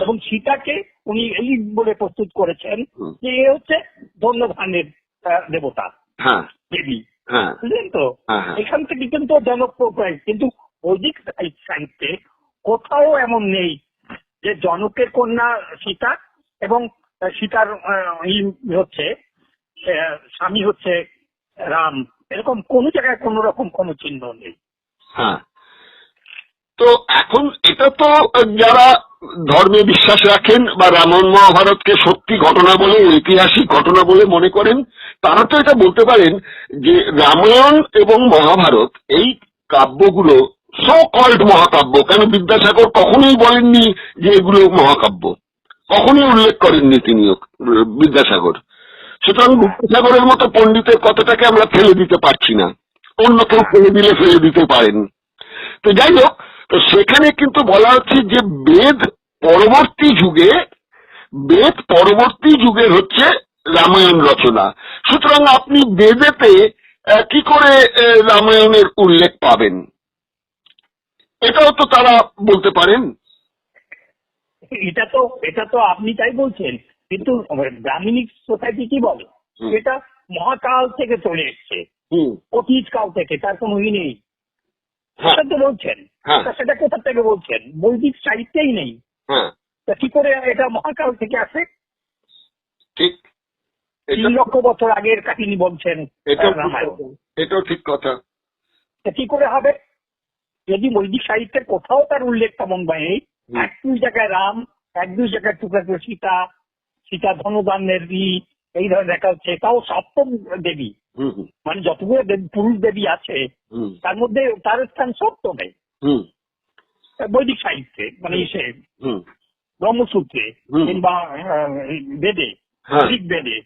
এবং সীতাকে উনি এই বলে প্রস্তুত করেছেন যে এ হচ্ছে ধন্যধানের দেবতা, দেবী, বুঝলেন তো? এখান থেকে কিন্তু জনক, কিন্তু বৈদিক সাহিত্যে কোথাও এমন নেই যে জনকের কন্যা সীতা এবং সীতার হচ্ছে স্বামী হচ্ছে রাম, এরকম কোন জায়গায় কোন রকম কোন চিহ্ন নেই। হ্যাঁ, তো এখন এটা তো যারা ধর্মে বিশ্বাস রাখেন বা রামায়ণ মহাভারতকে সত্যি ঘটনা বলে, ঐতিহাসিক ঘটনা বলে মনে করেন, তারা তো এটা বলতে পারেন যে রামায়ণ এবং মহাভারত এই কাব্যগুলো সো কল্ড মহাকাব্য। কেন বিদ্যাসাগর কখনোই বলেননি যে এগুলো মহাকাব্য, কখনোই উল্লেখ করেননি তিনিও, বিদ্যাসাগর। সুতরাং বিদ্যাসাগরের মতো পণ্ডিতের কথাটাকে আমরা ফেলে দিতে পারছি না, অন্য কেউ ফেলে দিলে ফেলে দিতে পারেন। তো যাই হোক, তো সেখানে কিন্তু বলা হচ্ছে যে বেদ পরবর্তী যুগের হচ্ছে রামায়ণ রচনা। সুতরাং আপনি বেদেতে কি করে রামায়ণের উল্লেখ পাবেন, এটাও তো তারা বলতে পারেন। এটা তো আপনি তাই বলছেন, কিন্তু ব্রাহ্মণিক সোসাইটি কি বলে, এটা মহাকাল থেকে চলে এসছে, অতীত কাল থেকে, তার কোনো নেই, সেটা তো বলছেন। সেটা কোথা থেকে বলছেন? বৈদিক সাহিত্যেই নেই, তা কি করে এটা মহাকাল থেকে আসে? ঠিক, 3 লক্ষ বছর আগের কাহিনী বলছেন রামায়ণ, এটাও ঠিক কথা। কি করে হবে যদি বৈদিক সাহিত্যের কোথাও তার উল্লেখ তেমন নেই? 1-2 জায়গায় রাম, 1-2 জায়গায় টুকরা সীতা ধনুদানের এই ধরনের দেখা হচ্ছে, তাও সপ্তম দেবী, মানে যতগুলো পুরুষ দেবী আছে তার মধ্যে তার স্থান সপ্তমে বৈদিক সাহিত্যে, মানে সে ব্রহ্মসূত্রে কিংবা বেদে, ঋগ বেদে।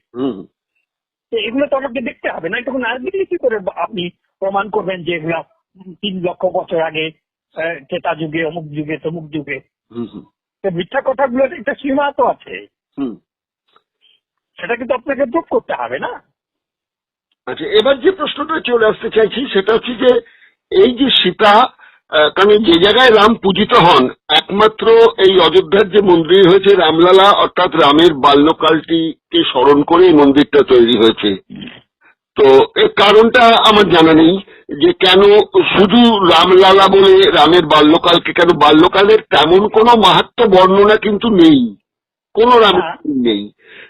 এগুলো তো আমাকে দেখতে হবে, না তখন আর দিলে কি করে আপনি প্রমাণ করবেন যে এগুলা 3 লক্ষ বছর আগে, ক্রেতা যুগে, অমুক যুগে, তমুক যুগে? মিথ্যা কথাগুলোর একটা সীমা তো আছে, সেটা কিন্তু আপনাকে প্রুভ করতে হবে, না? আচ্ছা, এবার যে প্রশ্নটা চলে আসতে চাইছি সেটা হচ্ছে যে এই যে সীতা কারণ যে জায়গায় রাম পূজিত হন একমাত্র এই অযোধ্যার যে মন্দির হয়েছে রামলালা, অর্থাৎ রামের বাল্যকালটিকে স্মরণ করে এই মন্দিরটা তৈরি হয়েছে। তো এর কারণটা আমার জানা নেই যে কেন শুধু রামলালা বলে রামের বাল্যকালকে, কেন বাল্যকালের তেমন কোনো মাহাত্ম্য বর্ণনা কিন্তু নেই, কোন রাম নেই।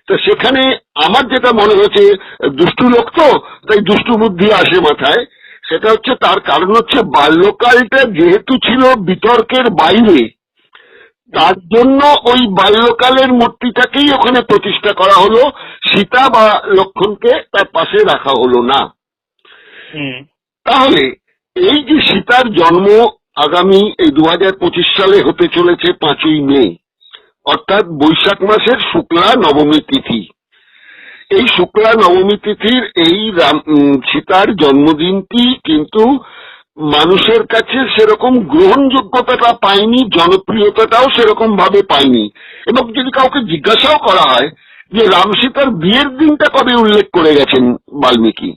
তো সেখানে আমার যেটা মনে হয়েছে, দুষ্টু লোক তো তাই দুষ্টু বুদ্ধি আসে মাথায়, সেটা হচ্ছে তার কারণ হচ্ছে বাল্যকালটা যেহেতু ছিল বিতর্কের বাইরে, তার জন্য ওই বাল্যকালের মূর্তিটাকেই ওখানে প্রতিষ্ঠা করা হলো, সীতা বা লক্ষ্মণকে তার পাশে রাখা হলো না। তাহলে এই যে সীতার জন্ম আগামী এই 2025 সালে হতে চলেছে 5ই মে, অর্থাৎ বৈশাখ মাসের শুক্লা নবমী তিথি। এই শুক্লা নবমী তিথির এই সীতার জন্মদিনটি কিন্তু মানুষের কাছে সেরকম গ্রহণযোগ্যতাটা পায়নি, জনপ্রিয়তাটাও সেরকম ভাবে পায়নি। এবং যদি কাউকে জিজ্ঞাসাও করা হয় যে রাম সীতার বিয়ের দিনটা কবে উল্লেখ করে গেছেন বাল্মীকি,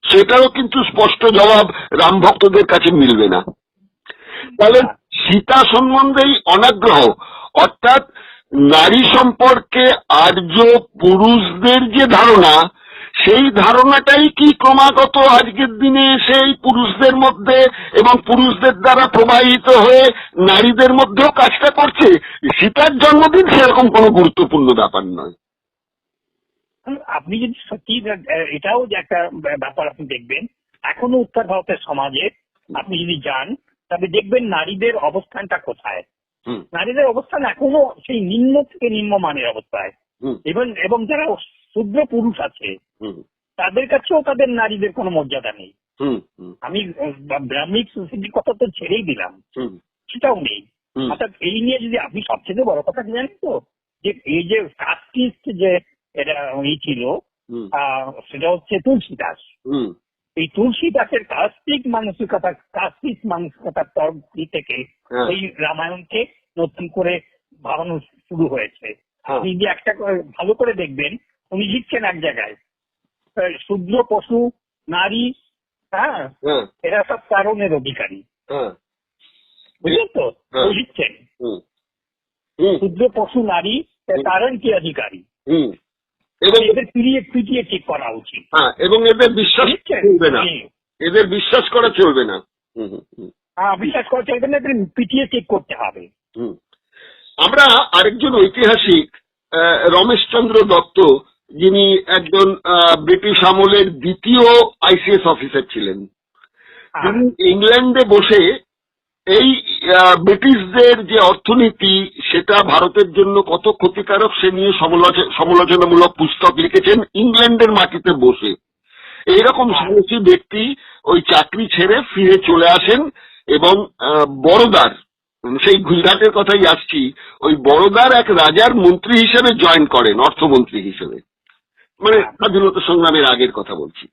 সেটাও কিন্তু স্পষ্ট জবাব রাম ভক্তদের কাছে মিলবে না। তাহলে সীতা সম্বন্ধেই অনাগ্রহ, অর্থাৎ নারী সম্পর্কে আর্য পুরুষদের যে ধারণা, সেই ধারণাটাই কি ক্রমাগত আজকের দিনে সেই পুরুষদের মধ্যে এবং পুরুষদের দ্বারা প্রবাহিত হয়ে নারীদের মধ্যেও কাজটা করছে? সীতার জন্মদিন সেরকম কোনো গুরুত্বপূর্ণ ব্যাপার নয়। আপনি যদি সত্যি এটাও যে একটা ব্যাপার আপনি দেখবেন, এখনো উত্তর ভারতের সমাজে আপনি যদি যান তবে দেখবেন নারীদের অবস্থানটা কোথায়। নারীদের অবস্থান এখনো সেই নিম্ন থেকে নিম্নমানের অবস্থায়। এবং যারা শূদ্র পুরুষ আছে তাদের কাছেও তাদের নারীদের কোনো মর্যাদা নেই। আমি ব্রাহ্মিক সোসাইটির কথা তো ছেড়েই দিলাম, সেটাও নেই। অর্থাৎ এই নিয়ে যদি আপনি সবচেয়ে বড় কথা জানেন তো, যে এই যে কাস্টিস্ট যে এটা ছিল, সেটা হচ্ছে তুলসী দাস। এই তুলসী দাসের কাস্টিক মানসিকতার তরফ থেকে এই রামায়ণকে নতুন করে ভাবানো শুরু হয়েছে। আপনি যে একটা ভালো করে দেখবেন, উনি লিখছেন এক জায়গায় শূদ্র, পশু, নারী, এরা সব কারণের অধিকারী। বুঝলেন তো? লিখছেন শূদ্র, পশু, নারী কারণ কি অধিকারী, এবং এদের পিটিয়ে ঠিক করা উচিত। এবং এদের বিশ্বাস চলবে না, এদের বিশ্বাস করা চলবে না। বিশ্বাস করা চলবে না, এদের পিটিয়ে ঠিক করতে হবে। আমরা আরেকজন ঐতিহাসিক রমেশচন্দ্র দত্ত, যিনি একজন ব্রিটিশ আমলের দ্বিতীয় ICS অফিসার ছিলেন, তিনি ইংল্যান্ডে বসে এই ব্রিটিশদের যে অর্থনীতি সেটা ভারতের জন্য কত ক্ষতিকারক সে নিয়ে সমালোচনামূলক পুস্তক লিখেছেন ইংল্যান্ডের মাটিতে বসে। এইরকম সাহসী ব্যক্তি ওই চাকরি ছেড়ে ফিরে চলে আসেন এবং বরোদার, সেই গুজরাটের কথাই আসছি, ওই বরোদার এক রাজার মন্ত্রী হিসেবে জয়েন করেন, অর্থমন্ত্রী হিসেবে, মানে স্বাধীনতা সংগ্রামের আগের কথা বলছি।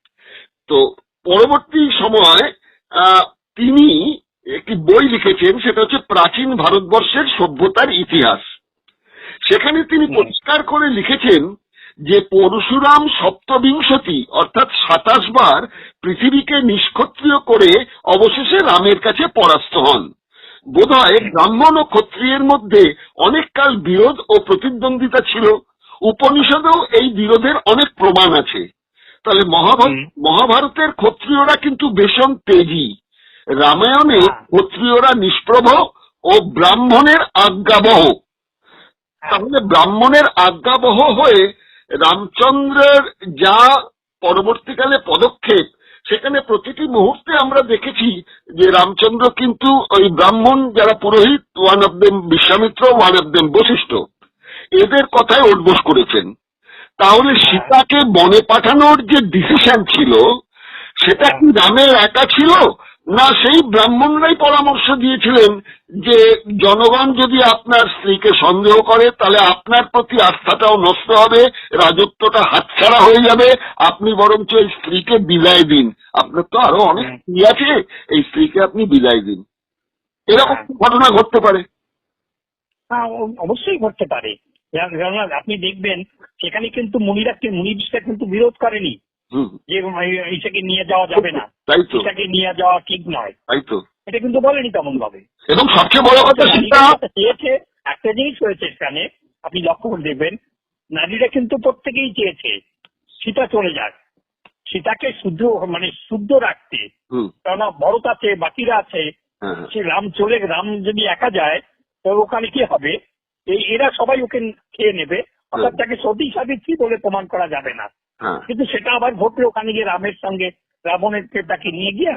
তো পরবর্তী সময় তিনি একটি বই লিখেছেন, সেটা হচ্ছে প্রাচীন ভারতবর্ষের সভ্যতার ইতিহাস। সেখানে তিনি পরিষ্কার করে লিখেছেন যে পরশুরাম সপ্তবিংশতি অর্থাৎ 27 বার পৃথিবীকে নিষ্ক্ষত্রিয় করে অবশেষে রামের কাছে পরাস্ত হন। বোধহয় ব্রাহ্মণ ও ক্ষত্রিয়ের মধ্যে অনেককাল বিরোধ ও প্রতিদ্বন্দ্বিতা ছিল, উপনিষদেও এই বিরোধের অনেক প্রমাণ আছে। তাহলে মহাভারতের ক্ষত্রিয়রা কিন্তু ভীষণ তেজি, রামায়ণে ক্ষত্রিয়রা নিষ্প্রভ ও ব্রাহ্মণের আজ্ঞাবহ। তাহলে ব্রাহ্মণের আজ্ঞাবহ হয়ে রামচন্দ্রের যা পরবর্তীকালে পদক্ষেপ, সেখানে প্রতিটি মুহূর্তে আমরা দেখেছি যে রামচন্দ্র কিন্তু ওই ব্রাহ্মণ যারা পুরোহিত, one of them Vishwamitra, one of them Vashishtha, এদের কথায় ওঠবোস করেছেন। তাহলে সীতাকে বনে পাঠানোর যে ডিসিশন ছিল সেটা কি রামের একা ছিল, না সেই ব্রাহ্মণরাই পরামর্শ দিয়েছিলেন যে জনগণ যদি আপনার স্ত্রীকে সন্দেহ করে তাহলে আপনার প্রতি আস্থাটাও নষ্ট হবে, রাজত্বটা হাতছাড়া হয়ে যাবে, আপনি বরঞ্চ এই স্ত্রীকে বিদায় দিন, আপনার তো আরো অনেক স্ত্রী আছে, এই স্ত্রীকে আপনি বিদায় দিন। এরকম ঘটনা ঘটতে পারে। অবশ্যই ঘটতে পারে। আপনি দেখবেন সেখানে কিন্তু মুনিরা কিন্তু বিরোধ করেনি যে ঈশাকে নিয়ে যাওয়া যাবে না, ঈশাকে নিয়ে যাওয়া ঠিক নয়। এটা কিন্তু বলেনি তেমন ভাবে। এবং সবচেয়ে বড় কথা সীতা চেয়েছে, একটা জিনিস হয়েছে এখানে, আপনি লক্ষ্য করে দেখবেন, নারীরা কিন্তু প্রত্যেকেই চেয়েছে সীতা চলে যাক, সীতাকে শুদ্ধ রাখতে, কেননা ভরত আছে, বাকিরা আছে, সে রাম যদি একা যায় তো ওখানে কি হবে, এরা সবাই ওকে খেয়ে নেবে, অর্থাৎ তাকে সতী সাবিত্রী বলে প্রমাণ করা যাবে না। কিন্তু সেটা আবার ঘটলো, ওখানে গিয়ে রামের সঙ্গে রাবণের তাকে নিয়ে গিয়ে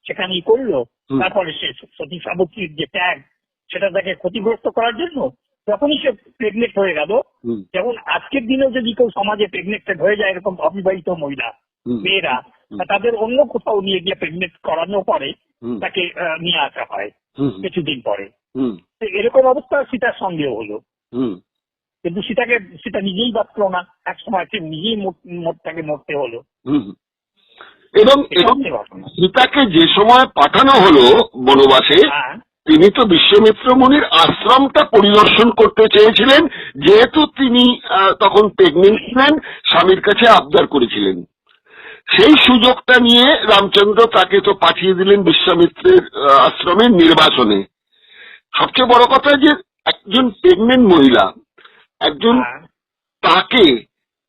সেখানেই করলো। তারপরে সে সতী সাবিত্রীর যে ত্যাগ, সেটা তাকে ক্ষতিগ্রস্ত করার জন্য যখনই সে প্রেগনেন্ট হয়ে গেল, যেমন আজকের দিনেও যদি কেউ সমাজে প্রেগনেন্টেড হয়ে যায় এরকম অবিবাহিত মহিলা মেয়েরা, তাদের অন্য কোথাও নিয়ে গিয়ে প্রেগনেন্ট করানো পরে তাকে নিয়ে আসা হয় কিছুদিন পরে। এরকম অবস্থা সীতার সঙ্গেও হলো, কিন্তু সীতা নিজেই বাঁচলো না, এক সময় সে নিজেই তাকে মরতে হলো। এবং সীতাকে যে সময় পাঠানো হলো বনবাসে, তিনি তো বিশ্বমিত্র মুনির আশ্রমটা পরিদর্শন করতে চেয়েছিলেন, যেহেতু তিনি তখন প্রেগনেন্ট ছিলেন, স্বামীর কাছে আবদার করেছিলেন। সেই সুযোগটা নিয়ে রামচন্দ্র তাকে তো পাঠিয়ে দিলেন বিশ্বামিত্রের আশ্রমের নির্বাসনে। সবচেয়ে বড় কথা যে একজন প্রেগনেন্ট মহিলা, একজন তাকে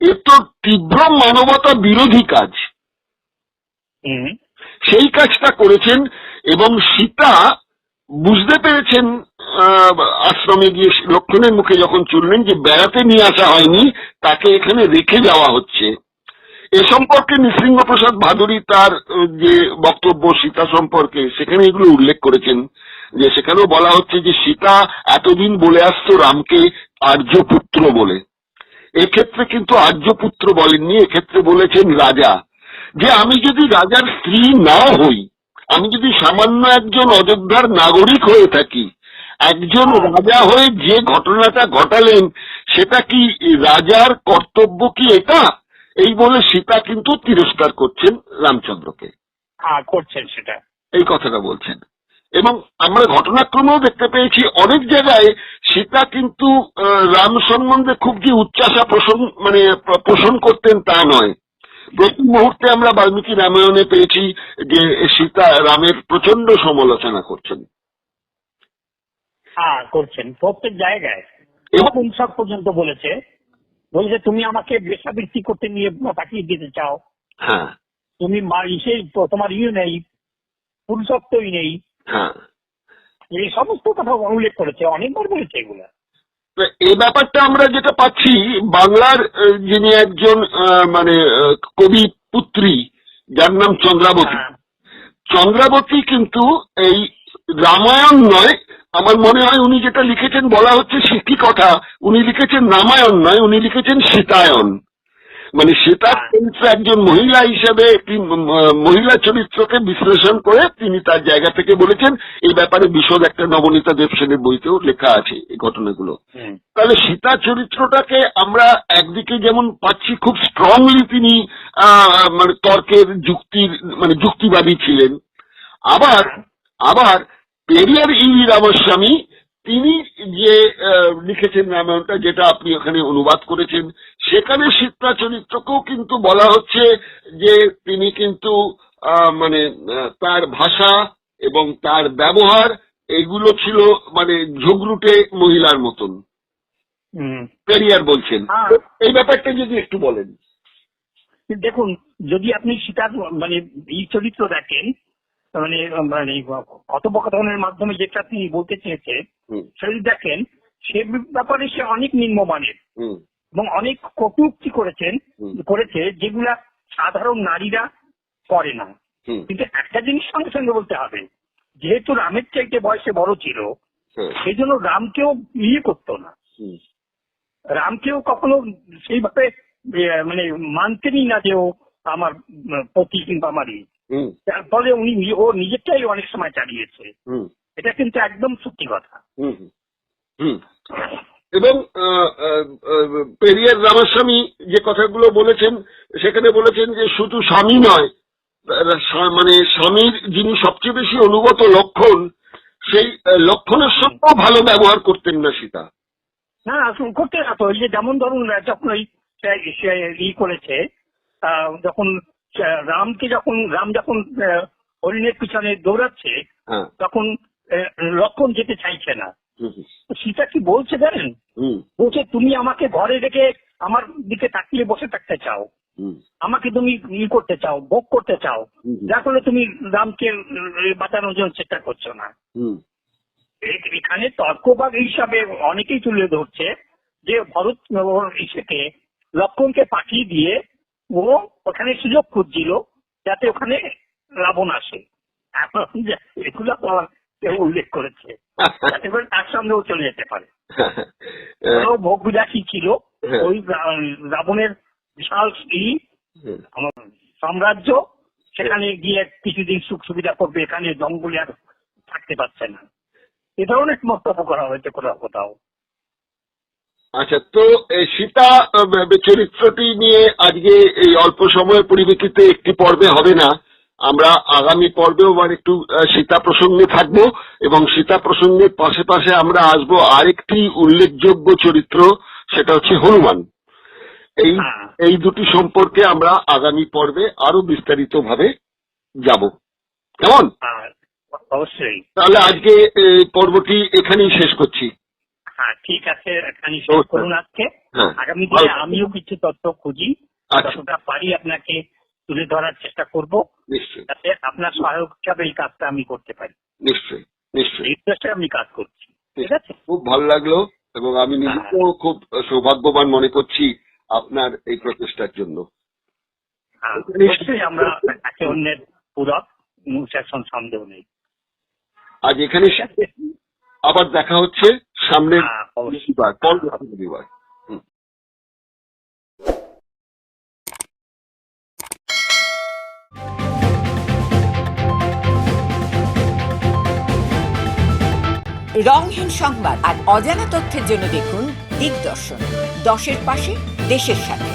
এত তীব্র মানবতা বিরোধী কাজ, সেই কাজটা করেছেন। এবং সীতা বুঝতে পেরেছেন আশ্রমে গিয়ে লক্ষণের মুখে যখন শুনলেন যে বেড়াতে নিয়ে আসা হয়নি, তাকে এখানে রেখে যাওয়া হচ্ছে। এ সম্পর্কে নৃসিংহপ্রসাদ ভাদুরী তার যে বক্তব্য সীতা সম্পর্কে, সেখানে এগুলো উল্লেখ করেছেন। যে সেখানেও বলা হচ্ছে যে সীতা এতদিন বলে আসতো রামকে আর্যপুত্র বলে, এক্ষেত্রে কিন্তু আর্যপুত্র বলেননি, এক্ষেত্রে বলেছেন রাজা। যে আমি যদি রাজার স্ত্রী না হই, আমি যদি সামান্য একজন অযোধ্যার নাগরিক হয়ে থাকি, একজন রাজা হয়ে যে ঘটনাটা ঘটালেন সেটা কি রাজার কর্তব্য কি এটা, এই বলে সীতা কিন্তু তিরস্কার করছেন রামচন্দ্রকে, করছেন সেটা, এই কথাটা বলছেন। এবং আমরা ঘটনাক্রমেও দেখতে পেয়েছি অনেক জায়গায় সীতা কিন্তু রাম সম্বন্ধে খুব যে উচ্চাসা পোষণ করতেন তা নয়। প্রতি মুহূর্তে আমরা বাল্মীকি রামায়ণে পেয়েছি যে সীতা রামের প্রচন্ড সমালোচনা করছেন। করছেন প্রত্যেক জায়গায়। পুংসক পর্যন্ত বলেছে তুমি আমাকে বেশ্যাবৃত্তি করতে নিয়ে পাঠিয়ে দিতে চাও, তুমি তোমার নেই, পুরুষত্বই নেই, এই সমস্ত কথা উল্লেখ করেছে, অনেকবার বলেছে এগুলা। এই ব্যাপারটা আমরা যেটা পাচ্ছি, বাংলার যিনি একজন কবি পুত্রী, যার নাম চন্দ্রাবতী, চন্দ্রাবতী কিন্তু এই রামায়ণ নয়, আমার মনে হয় উনি যেটা লিখেছেন বলা হচ্ছে সে কথা, উনি লিখেছেন রামায়ণ নয়, উনি লিখেছেন সীতায়ন। সীতার চরিত্র একজন মহিলা হিসেবে একটি মহিলা চরিত্রকে বিশ্লেষণ করে তিনি তার জায়গা থেকে বলেছেন। এই ব্যাপারে বিশদ একটা নবনীতা দেবসেনের বইতেও লেখা আছে এই ঘটনাগুলো। তাহলে সীতা চরিত্রটাকে আমরা একদিকে যেমন পাচ্ছি খুব স্ট্রংলি তিনি তর্কের যুক্তিবাদী ছিলেন, আবার পেরিয়ার রামস্বামী তিনি যে লিখেছেন রামায়ণটা, যেটা আপনি ওখানে অনুবাদ করেছেন, সেখানে সীতা চরিত্রকেও কিন্তু বলা হচ্ছে যে তিনি কিন্তু তার ভাষা এবং তার ব্যবহার এগুলো ছিল ঝগড়ুটে মহিলার মতন, পেরিয়ার বলছেন। এই ব্যাপারটা যদি একটু বলেন। দেখুন, যদি আপনি সীতার এই চরিত্র দেখেন, কথোপকথনের মাধ্যমে যেটা তিনি বলতে চেয়েছে সেটা দেখেন, সে ব্যাপারে সে অনেক নিম্নমানের এবং অনেক কটূক্তি করেছে যেগুলা সাধারণ নারীরা করে না। কিন্তু একটা জিনিস সঙ্গে সঙ্গে বলতে হবে, যেহেতু রামের চাইতে বয়সে বড় ছিল, সেই জন্য রামকেও করতো না, রামকেও কখনো সেইভাবে মানতেনই না যে ও আমার পতি কিংবা আমারই। যার ফলে ও নিজেরটাই অনেক সময় চালিয়েছে, এটা কিন্তু একদম সত্যি কথা। এবং পেরিয়ার রামস্বামী যে কথাগুলো বলেছেন, সেখানে বলেছেন যে শুধু স্বামী নয়, স্বামীর যিনি সবচেয়ে বেশি অনুগত লক্ষণ, সেই লক্ষণের সঙ্গেও ভালো ব্যবহার করতেন না সীতা। না, করতে না তো। যেমন ধরুন, যখন করেছে, যখন রাম যখন হরিণের পিছনে দৌড়াচ্ছে, হ্যাঁ। তখন লক্ষণ যেতে চাইছে না। হুম, হুম, তো সীতা কি বলছে জানেন? হুম, বলছে তুমি আমাকে ঘরে রেখে আমার দিকে তাকিয়ে বসে থাকতে চাও, হুম, আমাকে তুমি করতে চাও, ভোগ করতে চাও, হুম, যার ফলে তুমি রামকে বাঁচানোর জন্য চেষ্টা করছো না। হুম, এখানে তর্কবাগ হিসাবে অনেকেই তুলে ধরছে যে ভরত ইসেকে লক্ষণকে পাঠিয়ে দিয়ে ও ওখানে সুযোগ খুঁজছিল যাতে ওখানে রাবণ আসে। এখন এগুলো কেউ উল্লেখ করেছে যাতে করে তার সঙ্গেও চলে যেতে পারে। ওরাও ভোগ বিলাসী ছিল, ওই রাবণের বিশাল সাম্রাজ্য, সেখানে গিয়ে কিছুদিন সুখ সুবিধা করবে, এখানে জঙ্গলে আর থাকতে পারছে না। এ ধরনের মন্তব্য করা হয়েছে কোথাও কোথাও। আচ্ছা, তো এই সীতা চরিত্রটি নিয়ে আজকে এই অল্প সময়ের পরিপ্রেক্ষিতে একটি পর্বে হবে না, আমরা আগামী পর্বেও একটু সীতা প্রসঙ্গে থাকবো, এবং সীতা প্রসঙ্গের পাশে পাশে আমরা আসবো আরেকটি উল্লেখযোগ্য চরিত্র, সেটা হচ্ছে হনুমান। এই দুটি সম্পর্কে আমরা আগামী পর্বে আরো বিস্তারিত ভাবে যাব, কেমন? অবশ্যই। তাহলে আজকে এই পর্বটি এখানেই শেষ করছি। হ্যাঁ, ঠিক আছে, এখানে শেষ করুন আজকে। আগামী দিনে আমিও কিছু তথ্য খুঁজি, যতটা পারি আপনাকে তুলে ধরার চেষ্টা করব, নিশ্চয়ই, যাতে আপনার সহায়ক হিসাবে এই কাজটা আমি করতে পারি। নিশ্চয়ই, নিশ্চয়ই, এই চেষ্টা আমি কাজ করছি। ঠিক আছে, খুব ভালো লাগলো, এবং আমি নিজেকেও খুব সৌভাগ্যবান মনে করছি আপনার এই প্রচেষ্টার জন্য। অবশ্যই আমরা একে অন্যের পূরক, সন্দেহ নেই। আজ এখানে আবার দেখা হচ্ছে সামনের রবিবার। রংহীন সংবাদ আর অজানা তথ্যের জন্য দেখুন দিগদর্শন, 10-এর পাশে, দেশের সাথে।